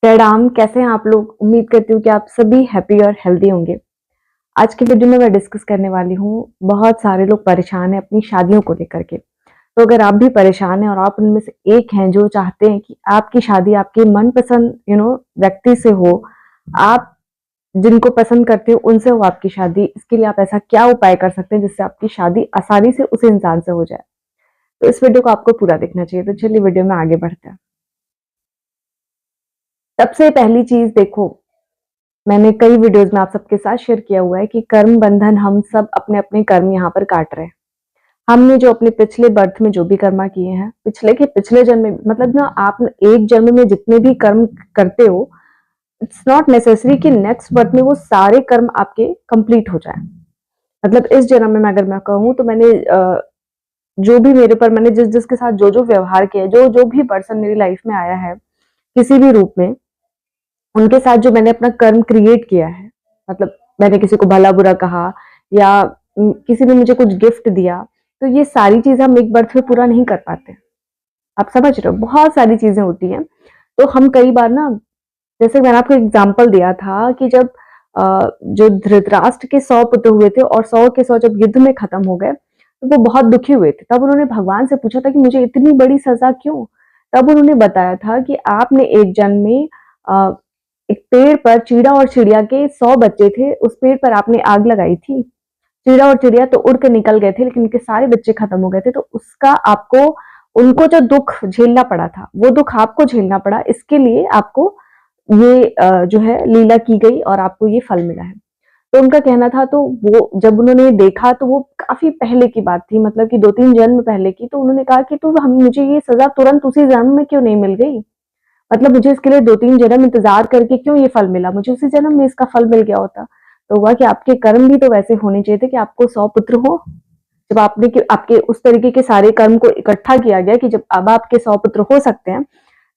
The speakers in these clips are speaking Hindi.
प्रणाम, कैसे हैं आप लोग? उम्मीद करती हूँ कि आप सभी हैप्पी और हेल्दी होंगे। आज की वीडियो में मैं डिस्कस करने वाली हूँ, बहुत सारे लोग परेशान हैं अपनी शादियों को लेकर के। तो अगर आप भी परेशान हैं और आप उनमें से एक हैं जो चाहते हैं कि आपकी शादी आपके मनपसंद व्यक्ति से हो, आप जिनको पसंद करते हो उनसे हो आपकी शादी, इसके लिए आप ऐसा क्या उपाय कर सकते हैं जिससे आपकी शादी आसानी से उस इंसान से हो जाए? तो इस वीडियो को आपको पूरा देखना चाहिए। तो चलिए वीडियो में आगे बढ़ते हैं। सबसे पहली चीज़ देखो, मैंने कई वीडियोस में आप सबके साथ शेयर किया हुआ है कि कर्म बंधन हम सब अपने-अपने कर्म यहाँ पर काट रहे हैं। हमने जो अपने पिछले बर्थ में जो भी कर्मा किए हैं, पिछले के पिछले जन्म में मतलब ना आप एक जन्म में जितने भी कर्म करते हो, इट्स नॉट नेसेसरी कि नेक्स्ट बर्थ में वो सारे कर्म आपके कंप्लीट हो जाएँ। मतलब इस जन्म में अगर मैं कहूँ तो मैंने जो भी मेरे पर मैंने जिस-जिसके साथ जो-जो व्यवहार किया है, जो-जो भी पर्सन मेरी लाइफ में आया है, किसी भी रूप में उनके साथ जो मैंने अपना कर्म क्रिएट किया है, मतलब मैंने किसी को भला-बुरा कहा या किसी ने मुझे कुछ गिफ्ट दिया, तो ये सारी चीज़ें हम एक बर्थ में पूरा नहीं कर पाते। आप समझ रहे हो? बहुत सारी चीज़ें होती हैं। तो हम कई बार ना, जैसे मैंने आपको एग्ज़ाम्पल दिया था कि जब जो धृतराष्ट्र के 100 पुत्र हुए थे और 100 के 100 जब युद्ध में खत्म हो गए, तो वो बहुत दुखी हुए थे। तब उन्होंने भगवान से पूछा था कि मुझे इतनी बड़ी सज़ा क्यों? तब उन्होंने बताया था कि आपने एक जन्म में अ, एक पेड़ पर चीड़ा और चिड़िया के 100 बच्चे थे, उस पेड़ पर आपने आग लगाई थी। चीड़ा और चिड़िया तो उड़ के निकल गए थे, लेकिन उनके सारे बच्चे खत्म हो गए थे, तो उसका आपको उनको जो दुःख झेलना पड़ा था, वो दुःख आपको झेलना पड़ा, इसके लिए आपको ये जो है लीला की गई और आपको ये फल मिला है। तो उनका कहना था, तो वो जब उन्होंने देखा तो वो काफ़ी पहले की बात थी, मतलब कि 2-3 जन्म पहले की, तो उन्होंने कहा कि तो हम मुझे ये सज़ा तुरंत उसी जन्म में क्यों नहीं मिल गई? मतलब मुझे इसके लिए 2-3 जन्म इंतज़ार करके क्यों ये फल मिला? मुझे उसी जन्म में इसका फल मिल गया होता। तो हुआ कि आपके कर्म भी तो वैसे होने चाहिए थे कि आपको 100 पुत्र हो। जब आपने कि आपके उस तरीके के सारे कर्म को इकट्ठा किया गया कि जब अब आपके 100 पुत्र हो सकते हैं,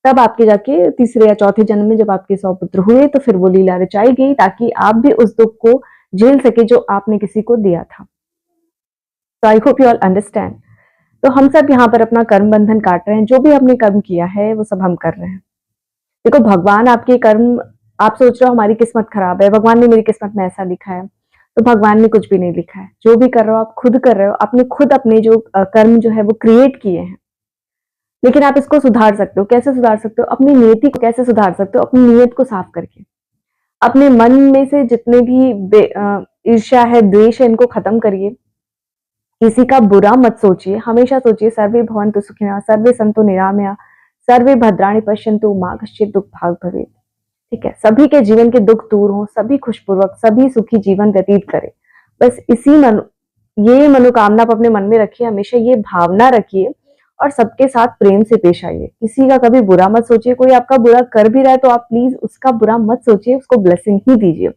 तब आपके जाके तीसरे या चौथे जन्म में जब आपके 100 पुत्र हुए, तो फिर वो लीला रचाई गई ताकि आप भी उस दुःख को झेल सके जो आपने किसी को दिया था। तो I hope you all understand. तो हम सब यहाँ पर अपना कर्म बंधन काट रहे हैं, जो भी हमने कर्म किया है, वो सब हम कर रहे हैं। देखो, भगवान आपके कर्म, आप सोच रहे हो हमारी किस्मत खराब है, भगवान ने मेरी किस्मत में ऐसा लिखा है, तो भगवान ने कुछ भी नहीं लिखा है। जो भी कर रहे हो आप खुद कर रहे हो, आपने खुद अपने जो कर्म जो है वो क्रिएट किए हैं। लेकिन आप इसको सुधार सकते हो। कैसे सुधार सकते हो? अपनी नियति को कैसे सुधार सकते हो? अपनी नीयत को साफ करके। अपने मन में से जितने भी ईर्ष्या है, द्वेष है, इनको खत्म करिए। किसी का बुरा मत सोचिए, हमेशा सोचिए सर्वे भवन्तु सुखिनः, सर्वे सन्तु निरामया, सर्वे भद्राणि पश्यन्तु मा कश्चित् दुःखभाग् भवेत्। ठीक है, सभी के जीवन के दुख दूर हों, सभी खुशपूर्वक, सभी सुखी जीवन व्यतीत करें। बस ये मनोकामना आप अपने मन में रखिए, हमेशा ये भावना रखिए और सबके साथ प्रेम से पेश आइए। किसी का कभी बुरा मत सोचिए। कोई आपका बुरा कर भी रहा है तो आप प्लीज उसका बुरा मत सोचिए, उसको ब्लेसिंग ही दीजिए।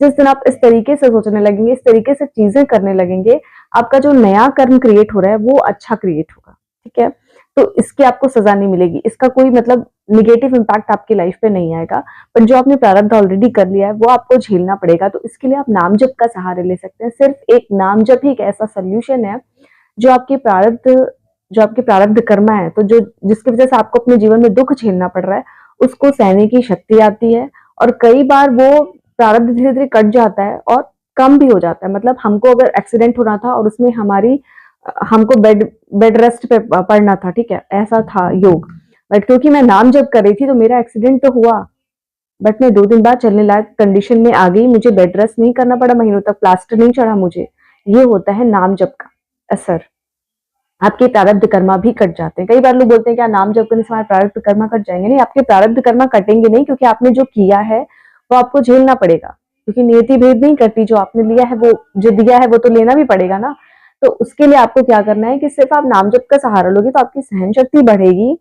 जिस दिन आप इस तरीके से सोचने लगेंगे, इस तरीके से चीजें करने लगेंगे, आपका जो नया कर्म क्रिएट हो रहा है वो अच्छा क्रिएट होगा। ठीक है, तो इसकी आपको सजा नहीं मिलेगी, इसका कोई मतलब निगेटिव इम्पैक्ट आपकी लाइफ पे नहीं आएगा। पर जो आपने प्रारब्ध ऑलरेडी कर लिया है वो आपको झेलना पड़ेगा। तो इसके लिए आप नाम जप का सहारा ले सकते हैं। सिर्फ एक नाम जप ही एक ऐसा सोल्यूशन है जो आपके प्रारब्ध जो आपके प्रारब्ध कर्म है, तो जो जिसकी वजह से आपको अपने जीवन में दुख झेलना पड़ रहा है, उसको सहने की शक्ति आती है। और कई बार वो प्रारब्ध धीरे धीरे कट जाता है और कम भी हो जाता है। मतलब हमको अगर एक्सीडेंट होना था और उसमें हमको बेड बेड रेस्ट पे पड़ना था, ठीक है, ऐसा था योग, बट क्योंकि मैं नाम जप कर रही थी तो मेरा एक्सीडेंट तो हुआ, बट मैं 2 दिन बाद चलने लायक कंडीशन में आ गई। मुझे बेड रेस्ट नहीं करना पड़ा, महीनों तक प्लास्टर नहीं चढ़ा मुझे। ये होता है नाम जप का असर। आपके प्रारब्ध कर्मा भी कट जाते हैं। कई बार लोग बोलते हैं क्या नाम जप करने से हमारे प्रारब्ध कर्मा कट जाएंगे? नहीं, आपके प्रारब्ध कर्मा कटेंगे नहीं, क्योंकि आपने जो किया है वो आपको झेलना पड़ेगा। क्योंकि नियति भेद नहीं करती, जो आपने लिया है वो जो दिया है वो तो लेना भी पड़ेगा ना। तो उसके लिए आपको क्या करना है कि सिर्फ आप नाम जप का सहारा लोगे तो आपकी सहन शक्ति बढ़ेगी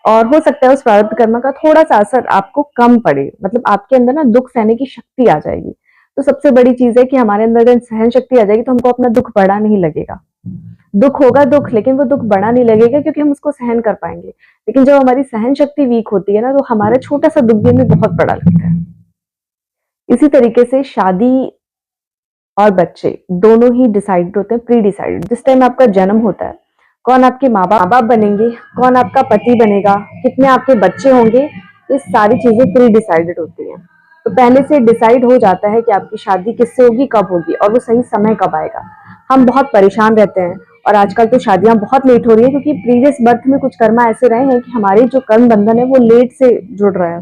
और हो सकता है उस प्रारब्ध कर्मा का थोड़ा सा असर आपको कम पड़े। मतलब आपके अंदर ना दुख सहने की शक्ति आ जाएगी। तो सबसे बड़ी चीज है कि हमारे अंदर अगर सहन शक्ति आ जाएगी तो हमको अपना दुख बड़ा नहीं लगेगा। दुख होगा दुख, लेकिन वो दुख बड़ा नहीं लगेगा क्योंकि हम उसको सहन कर पाएंगे। लेकिन जब हमारी सहन शक्ति वीक होती है ना, तो हमारा छोटा सा दुख भी हमें बहुत बड़ा लगता है। इसी तरीके से शादी और बच्चे दोनों ही डिसाइड होते हैं, प्री डिसाइडेड। जिस टाइम आपका जन्म होता है, कौन आपके माँ बाप बनेंगे, कौन आपका पति बनेगा, कितने आपके बच्चे होंगे, ये सारी चीजें प्री डिसाइडेड होती हैं। तो पहले से डिसाइड हो जाता है कि आपकी शादी किससे होगी, कब होगी, और वो सही समय कब आएगा। हम बहुत परेशान रहते हैं, और आजकल तो शादियां बहुत लेट हो रही है, क्योंकि प्रीवियस बर्थ में कुछ कर्मा ऐसे रहे हैं कि हमारे जो कर्म बंधन है वो लेट से जुड़ रहा है।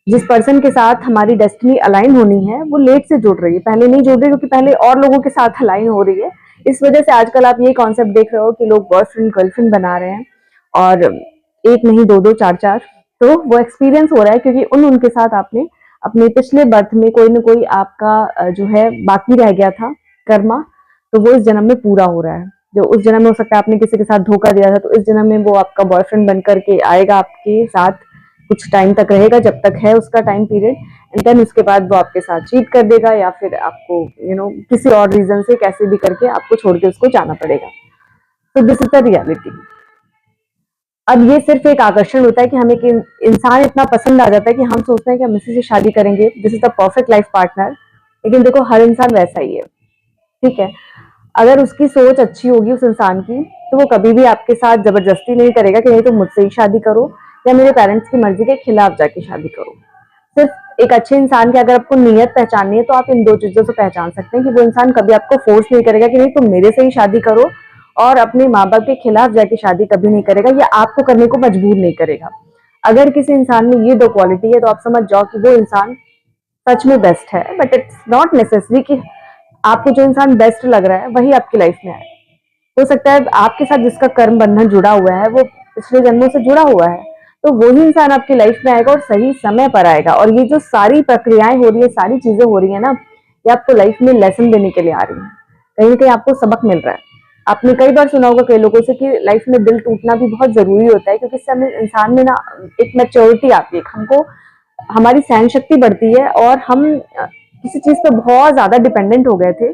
जिस पर्सन के साथ हमारी डेस्टिनी अलाइन होनी है वो लेट से जुड़ रही है, पहले नहीं जुड़ रही, क्योंकि पहले और लोगों के साथ अलाइन हो रही है। इस वजह से आजकल आप ये कॉन्सेप्ट देख रहे हो कि लोग बॉयफ्रेंड गर्लफ्रेंड बना रहे हैं, और एक नहीं, दो दो चार चार। तो वो एक्सपीरियंस हो रहा है, क्योंकि उनके साथ आपने अपने पिछले बर्थ में कोई ना कोई आपका जो है बाकी रह गया था कर्मा, तो वो इस जन्म में पूरा हो रहा है। जो उस जन्म में हो सकता है आपने किसी के साथ धोखा दिया था, तो इस जन्म में वो आपका बॉयफ्रेंड बन करके आएगा, आपके साथ कुछ टाइम तक रहेगा, जब तक है उसका टाइम पीरियड, एंड देन उसके बाद वो आपके साथ चीट कर देगा, या फिर आपको किसी और रीजन से कैसे भी करके आपको छोड़ के उसको जाना पड़ेगा। तो दिस इज द रियलिटी। अब ये सिर्फ एक आकर्षण होता है कि हमें इंसान इतना पसंद आ जाता है कि हम सोचते हैं कि हम इसी से शादी करेंगे, this is the perfect life partner. लेकिन देखो, हर इंसान वैसा ही है, ठीक है। अगर उसकी सोच अच्छी होगी उस इंसान की, तो वो कभी भी आपके साथ जबरदस्ती नहीं करेगा कि नहीं तो मुझसे ही शादी करो, या मेरे पेरेंट्स की मर्जी के खिलाफ जाके शादी करो। सिर्फ एक अच्छे इंसान की अगर आपको नीयत पहचाननी है, तो आप इन दो चीजों से पहचान सकते हैं कि वो इंसान कभी आपको फोर्स नहीं करेगा कि नहीं तुम मेरे से ही शादी करो, और अपने माँ बाप के खिलाफ जाके शादी कभी नहीं करेगा, या आपको करने को मजबूर नहीं करेगा। अगर किसी इंसान में ये दो क्वालिटी है, तो आप समझ जाओ कि वो इंसान सच में बेस्ट है। बट इट्स नॉट नेसेसरी कि आपको जो इंसान बेस्ट लग रहा है वही आपकी लाइफ में आए। हो सकता है आपके साथ जिसका कर्म बंधन जुड़ा हुआ है वो पिछले जन्मों से जुड़ा हुआ है, तो वही इंसान आपकी लाइफ में आएगा और सही समय पर आएगा। और ये जो सारी प्रक्रियाएं हो रही है, सारी चीजें हो रही है ना, ये आपको लाइफ में लेसन देने के लिए आ रही है, कहीं ना कहीं आपको सबक मिल रहा है। आपने कई बार सुना होगा कई लोगों से कि लाइफ में दिल टूटना भी बहुत जरूरी होता है, क्योंकि इससे हमें इंसान में ना एक मैच्योरिटी आती है, हमको हमारी सहन शक्ति बढ़ती है, और हम किसी चीज पे बहुत ज्यादा डिपेंडेंट हो गए थे,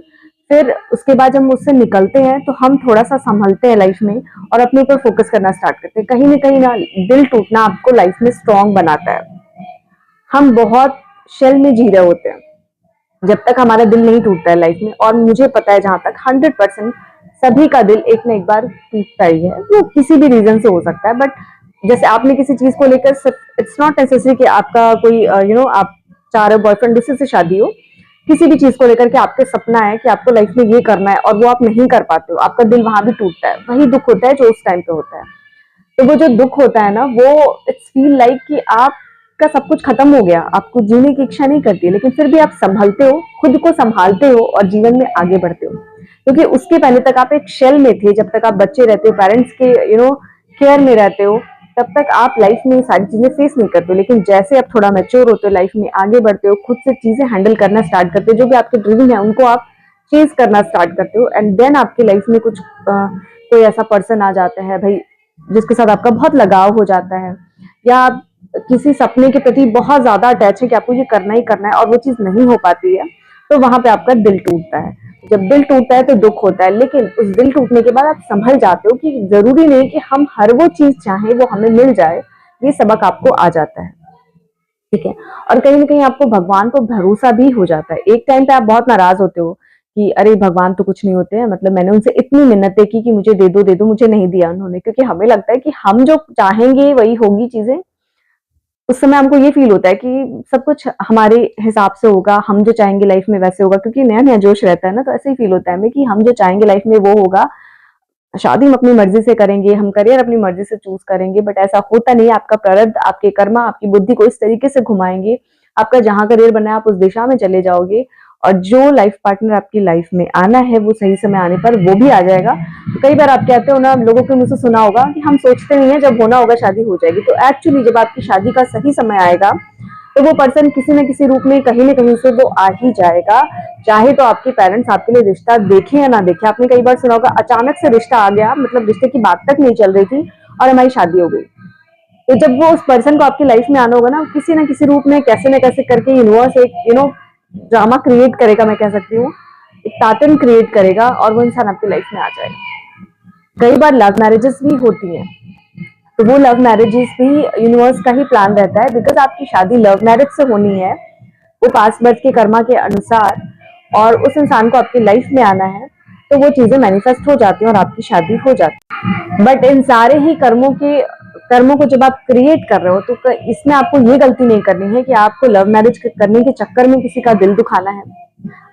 फिर उसके बाद जब हम उससे निकलते हैं तो हम थोड़ा सा संभलते हैं लाइफ में, और अपने ऊपर फोकस करना स्टार्ट करते हैं। कहीं ना कहीं ना दिल टूटना आपको लाइफ में स्ट्रांग बनाता है। हम बहुत शेल में जी रहे होते हैं जब तक हमारा दिल नहीं टूटता है लाइफ में, और मुझे पता है जहां तक 100% सभी का दिल एक ना एक बार टूटता ही है, वो किसी भी रीजन से हो सकता है। बट जैसे आपने किसी चीज को लेकर, इट्स नॉट नेसेसरी कि आपका कोई आप चाह रहे हो बॉयफ्रेंड दूसरे से शादी हो, किसी भी चीज को लेकर के आपके सपना है कि आपको लाइफ में ये करना है, और वो आप नहीं कर पाते हो, आपका दिल वहां भी टूटता है। वही दुख होता है जो उस टाइम पे होता है। तो वो जो दुख होता है ना, वो इट्स फील लाइक कि आपका सब कुछ खत्म हो गया, आपको जीने की इच्छा नहीं करती, लेकिन फिर भी आप संभलते हो, खुद को संभालते हो, और जीवन में आगे बढ़ते हो। क्योंकि उसके पहले तक आप एक शेल में थे, जब तक आप बच्चे रहते हो, पेरेंट्स के केयर में रहते हो, तब तक आप लाइफ में सारी चीजें फेस नहीं करते हो। लेकिन जैसे आप थोड़ा मैच्योर होते हो, लाइफ में आगे बढ़ते हो, खुद से चीजें हैंडल करना स्टार्ट करते हो, जो भी आपके ड्रीम है उनको आप चेज करना स्टार्ट करते हो, एंड देन आपकी लाइफ में कुछ कोई ऐसा पर्सन आ जाता है भाई, जिसके साथ आपका बहुत लगाव हो जाता है, या आप किसी सपने के प्रति बहुत ज्यादा अटैच है कि आपको ये करना ही करना है, और वो चीज नहीं हो पाती है, तो वहां पे आपका दिल टूटता है। जब दिल टूटता है तो दुख होता है, लेकिन उस दिल टूटने के बाद आप संभल जाते हो कि जरूरी नहीं कि हम हर वो चीज चाहें वो हमें मिल जाए। ये सबक आपको आ जाता है, ठीक है। और कहीं ना कहीं आपको भगवान को भरोसा भी हो जाता है। एक टाइम पे आप बहुत नाराज होते हो कि अरे भगवान तो कुछ नहीं होते हैं, मतलब मैंने उनसे इतनी मिन्नतें की कि मुझे दे दो, मुझे नहीं दिया उन्होंने, क्योंकि हमें लगता है कि हम जो चाहेंगे वही होगी चीजें। उस समय हमको ये फील होता है कि सब कुछ हमारे हिसाब से होगा, हम जो चाहेंगे लाइफ में वैसे होगा, क्योंकि नया नया जोश रहता है ना, तो ऐसे ही फील होता है हमें कि हम जो चाहेंगे लाइफ में वो होगा। शादी हम अपनी मर्जी से करेंगे, हम करियर अपनी मर्जी से चूज करेंगे, बट ऐसा होता नहीं है। आपका प्रारब्ध, आपके कर्मा आपकी बुद्धि को इस तरीके से घुमाएंगे, आपका जहां करियर बना है आप उस दिशा में चले जाओगे, और जो लाइफ पार्टनर आपकी लाइफ में आना है वो सही समय आने पर वो भी आ जाएगा। तो कई बार आप कहते हो ना, लोगों के मुझसे सुना होगा कि हम सोचते नहीं है, जब होना होगा शादी हो जाएगी। तो एक्चुअली जब आपकी शादी का सही समय आएगा, तो वो पर्सन किसी न किसी रूप में कहीं ना कहीं से वो आ ही जाएगा। चाहे तो आपके पेरेंट्स आपके लिए रिश्ता देखें या ना देखें। आपने कई बार सुना होगा अचानक से रिश्ता आ गया, मतलब रिश्ते की बात तक नहीं चल रही थी और हमारी शादी हो गई। तो जब वो उस पर्सन को आपकी लाइफ में आना होगा ना, किसी ना किसी रूप में कैसे न कैसे करके यूनिवर्स एक ड्रामा क्रिएट करेगा, मैं कह सकती हूँ एक पैटर्न क्रिएट करेगा, और वो इंसान आपकी लाइफ में आ जाएगा। कई बार लव मैरिजेस भी होती हैं, तो वो लव मैरिजेस भी यूनिवर्स का ही प्लान रहता है, बिकॉज आपकी शादी लव मैरिज से होनी है, वो पास्ट बर्थ के कर्मा के अनुसार, और उस इंसान को आपकी लाइफ में आना है, तो वो चीजें मैनिफेस्ट हो जाती हैं और आपकी शादी हो जाती है। बट इन सारे ही कर्मों के कर्मों को जब आप क्रिएट कर रहे हो तो इसमें आपको ये गलती नहीं करनी है कि आपको लव मैरिज करने के चक्कर में किसी का दिल दुखाना है।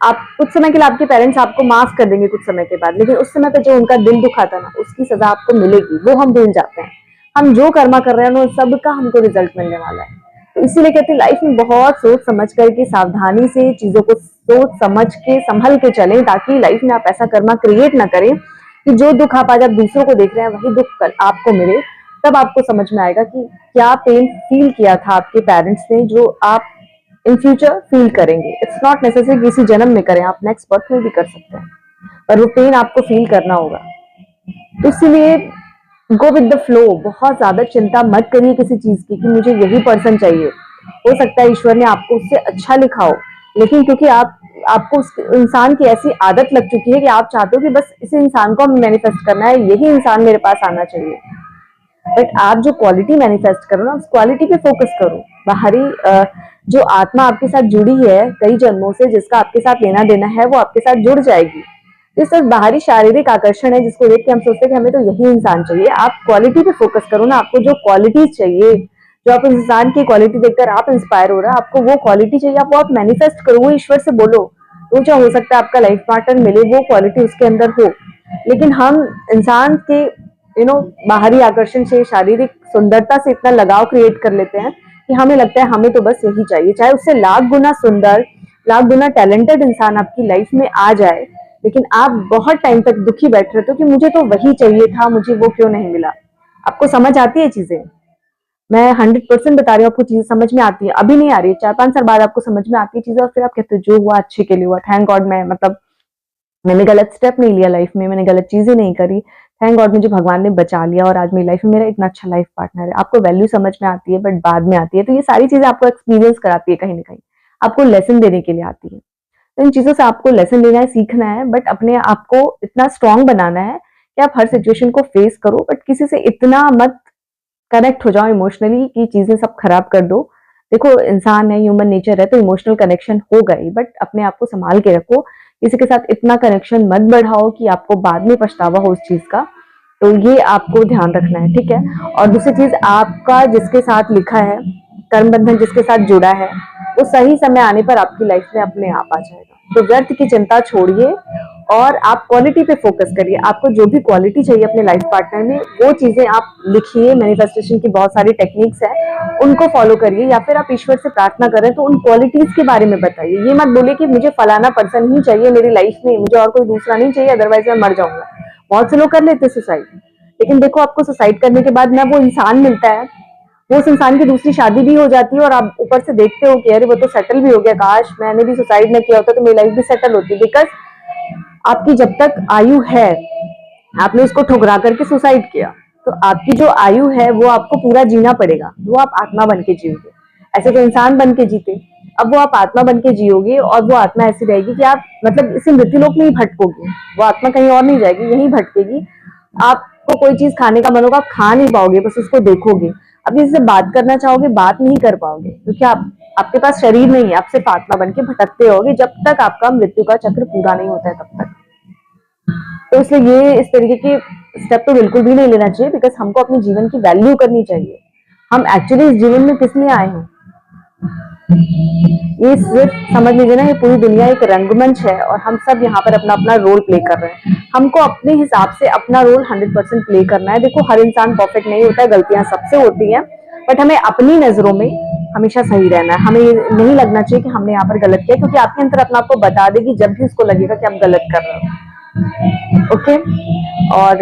आप कुछ समय के लिए आपके पेरेंट्स आपको माफ कर देंगे कुछ समय के बाद, लेकिन उस समय पे जो उनका दिल दुखा था ना, उसकी सजा आपको मिलेगी, वो हम भूल जाते हैं। हम जो कर्मा कर रहे हैं वो सबका हमको रिजल्ट मिलने वाला है। तो इसीलिए कहते हैं लाइफ में बहुत सोच समझ करके, सावधानी से चीजों को सोच समझ के संभल के चलें, ताकि लाइफ में आप ऐसा कर्मा क्रिएट ना करें कि जो दुख आप आज आप दूसरों को देख रहे हैं वही दुख कल आपको मिले। तब आपको समझ में आएगा कि क्या पेन फील किया था आपके पेरेंट्स ने, जो आप इन फ्यूचर फील करेंगे। इट्स नॉट नेसेसरी कि इसी जन्म में करें, आप नेक्स्ट बर्थ में भी कर सकते हैं, पर वो पेन आपको फील करना होगा। तो इसीलिए गो विद द फ्लो, बहुत ज्यादा चिंता मत करिए किसी चीज की कि मुझे यही पर्सन चाहिए। हो सकता है ईश्वर ने आपको उससे अच्छा लिखा हो, लेकिन क्योंकि आपको उस इंसान की ऐसी आदत लग चुकी है कि आप चाहते हो कि बस इस इंसान को मैनिफेस्ट करना है, यही इंसान मेरे पास आना चाहिए। बट आप जो क्वालिटी मैनिफेस्ट करो ना, उस क्वालिटी पे फोकस करो। बाहरी जो आत्मा आपके साथ जुड़ी है कई जन्मों से, जिसका आपके साथ लेना देना है, वो आपके साथ जुड़ जाएगी। ये सिर्फ बाहरी शारीरिक आकर्षण है जिसको देख के हम सोचते हैं कि हमें तो यही इंसान चाहिए। आप क्वालिटी पे फोकस करो ना, आपको जो क्वालिटी चाहिए, जो आप इंसान की क्वालिटी देखकर आप इंस्पायर हो रहा है, आपको वो क्वालिटी चाहिए, आप वो आप मैनिफेस्ट करो, वो ईश्वर से बोलो। तो जो हो सकता है आपका लाइफ पार्टनर मिले, वो क्वालिटी उसके अंदर हो। लेकिन हम इंसान के बाहरी आकर्षण से, शारीरिक सुंदरता से इतना लगाव क्रिएट कर लेते हैं कि हमें लगता है हमें तो बस यही चाहिए, चाहे उससे लाख गुना सुंदर, लाख गुना टैलेंटेड इंसान आपकी लाइफ में आ जाए, लेकिन आप बहुत टाइम तक दुखी बैठ रहे हो कि मुझे तो वही चाहिए था, मुझे वो क्यों नहीं मिला। आपको समझ आती है चीजें? मैं 100% बता रही हूँ, आपको चीज समझ में आती है। अभी नहीं आ रही है, 4-5 साल बाद आपको समझ में आती है चीजें, और फिर आप कहते हो जो हुआ अच्छे के लिए हुआ, थैंक गॉड। मैंने गलत स्टेप नहीं लिया लाइफ में, मैंने गलत चीजें नहीं करी, थैंक गॉड मुझे भगवान ने बचा लिया और आज मेरी लाइफ में मेरा इतना अच्छा लाइफ पार्टनर है। आपको वैल्यू समझ में आती है बट बाद में आती है। तो ये सारी चीजें आपको एक्सपीरियंस कराती है, कहीं ना कहीं आपको लेसन देने के लिए आती है। तो इन चीजों से आपको लेसन लेना है, सीखना है, बट अपने आप को इतना स्ट्रांग बनाना है कि आप हर सिचुएशन को फेस करो, बट किसी से इतना मत कनेक्ट हो जाओ इमोशनली कि चीजें सब खराब कर दो। देखो इंसान है, ह्यूमन नेचर है, तो इमोशनल कनेक्शन होगा ही, बट अपने आप को संभाल के रखो। किसी के साथ इतना कनेक्शन मत बढ़ाओ कि आपको बाद में पछतावा हो उस चीज का। तो ये आपको ध्यान रखना है, ठीक है। और दूसरी चीज, आपका जिसके साथ लिखा है, कर्म बंधन जिसके साथ जुड़ा है, वो सही समय आने पर आपकी लाइफ में अपने आप आ जाएगा। तो व्यर्थ की चिंता छोड़िए और आप क्वालिटी पे फोकस करिए। आपको जो भी क्वालिटी चाहिए अपने लाइफ पार्टनर में, वो चीजें आप लिखिए। मैनिफेस्टेशन की बहुत सारी टेक्निक्स हैं, उनको फॉलो करिए, या फिर आप ईश्वर से प्रार्थना करें तो उन क्वालिटीज के बारे में बताइए। ये मत बोले कि मुझे फलाना पर्सन ही चाहिए मेरी लाइफ में, मुझे और कोई दूसरा नहीं चाहिए, अदरवाइज मैं मर जाऊंगा। बहुत से लोग कर लेते सुसाइड, लेकिन देखो आपको सुसाइड करने के बाद ना वो इंसान मिलता है, वो उस इंसान की दूसरी शादी भी हो जाती है, और आप ऊपर से देखते हो कि अरे वो तो सेटल भी हो गया, काश मैंने भी सुसाइड न किया होता तो मेरी लाइफ भी सेटल होती। बिकॉज आपकी जब तक आयु है, आपने उसको ठुकरा करके सुसाइड किया, तो आपकी जो आयु है वो आपको पूरा जीना पड़ेगा, वो आप आत्मा बन के जियोगे। ऐसे तो इंसान बन के जीते, अब वो आप आत्मा बन के जियोगे, और वो आत्मा ऐसी रहेगी कि आप मतलब इसी मृत्युलोक में ही भटकोगे। वो आत्मा कहीं और नहीं जाएगी, यहीं भटकेगी। आपको कोई चीज खाने का मन होगा, आप खा नहीं पाओगे, बस उसको देखोगे। अब जिससे बात करना चाहोगे, बात नहीं कर पाओगे, क्योंकि आपके पास शरीर नहीं है, आप सिर्फ आत्मा बन के भटकते रहोगे जब तक आपका मृत्यु का चक्र पूरा नहीं होता है तब तक। तो इसलिए ये इस तरीके की स्टेप तो बिल्कुल भी नहीं लेना चाहिए, बिकॉज हमको अपने जीवन की वैल्यू करनी चाहिए। हम एक्चुअली इस जीवन में किस लिए आए हैं, ये सिर्फ समझ लीजिए ना, ये पूरी दुनिया एक रंगमंच है और हम सब यहाँ पर अपना अपना रोल प्ले कर रहे हैं। हमको अपने हिसाब से अपना रोल 100% प्ले करना है। देखो हर इंसान परफेक्ट नहीं होता है, गलतियां सबसे होती हैं, बट हमें अपनी नजरों में हमेशा सही रहना है। हमें नहीं लगना चाहिए कि हमने यहाँ पर गलत किया, क्योंकि आपके अंदर अपना आपको बता देगी जब भी उसको लगेगा कि आप गलत कर रहे हो। ओके, और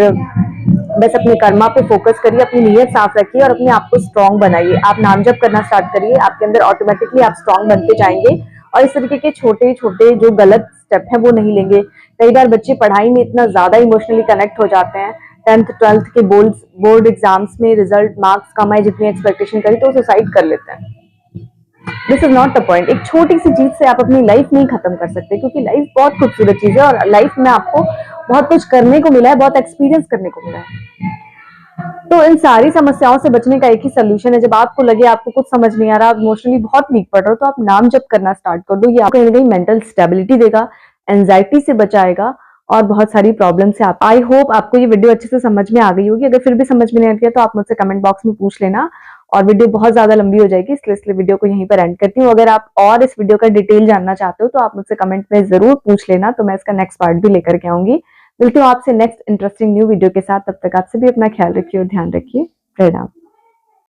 बस अपने कर्मा पे फोकस करिए, अपनी नीयत साफ रखिए और अपने आप को स्ट्रांग बनाइए। आप नाम जप करना स्टार्ट करिए, आपके अंदर ऑटोमेटिकली आप स्ट्रांग बनते जाएंगे, और इस तरीके के छोटे छोटे जो गलत स्टेप है वो नहीं लेंगे। कई बार बच्चे पढ़ाई में इतना ज्यादा इमोशनली कनेक्ट हो जाते हैं, 10th 12th के बोर्ड एग्जाम्स में रिजल्ट मार्क्स कम आए जितनी एक्सपेक्टेशन करी, तो सुसाइड कर लेते हैं। This is not the point. एक छोटी सी चीज से आप अपनी लाइफ नहीं खत्म कर सकते, क्योंकि लाइफ बहुत खूबसूरत चीज है, और लाइफ में आपको बहुत कुछ करने को मिला है, बहुत एक्सपीरियंस करने को मिला है। तो इन सारी समस्याओं से बचने का एक ही सोल्यूशन है। जब आपको लगे आपको कुछ समझ नहीं आ रहा, आप इमोशनली बहुत वीक पड़ रहे हो, तो आप नाम जप करना स्टार्ट कर दो। ये आपको कहीं ना कहीं मेंटल स्टेबिलिटी देगा, एंजाइटी से बचाएगा, और बहुत सारी प्रॉब्लम से आप। आई होप आपको ये वीडियो अच्छे से समझ में आ गई होगी। अगर फिर भी समझ में नहीं आती है तो आप मुझसे कमेंट बॉक्स में पूछ लेना, और वीडियो बहुत ज्यादा लंबी हो जाएगी, इसलिए वीडियो को यहीं पर एंड करती हूँ। अगर आप और इस वीडियो का डिटेल जानना चाहते हो तो आप मुझसे कमेंट में जरूर पूछ लेना, तो मैं इसका नेक्स्ट पार्ट भी लेकर के आऊंगी। मिलती हूँ आपसे नेक्स्ट इंटरेस्टिंग न्यू वीडियो के साथ। तब तक आप सभी अपना ख्याल रखिए और ध्यान रखिए। प्रणाम।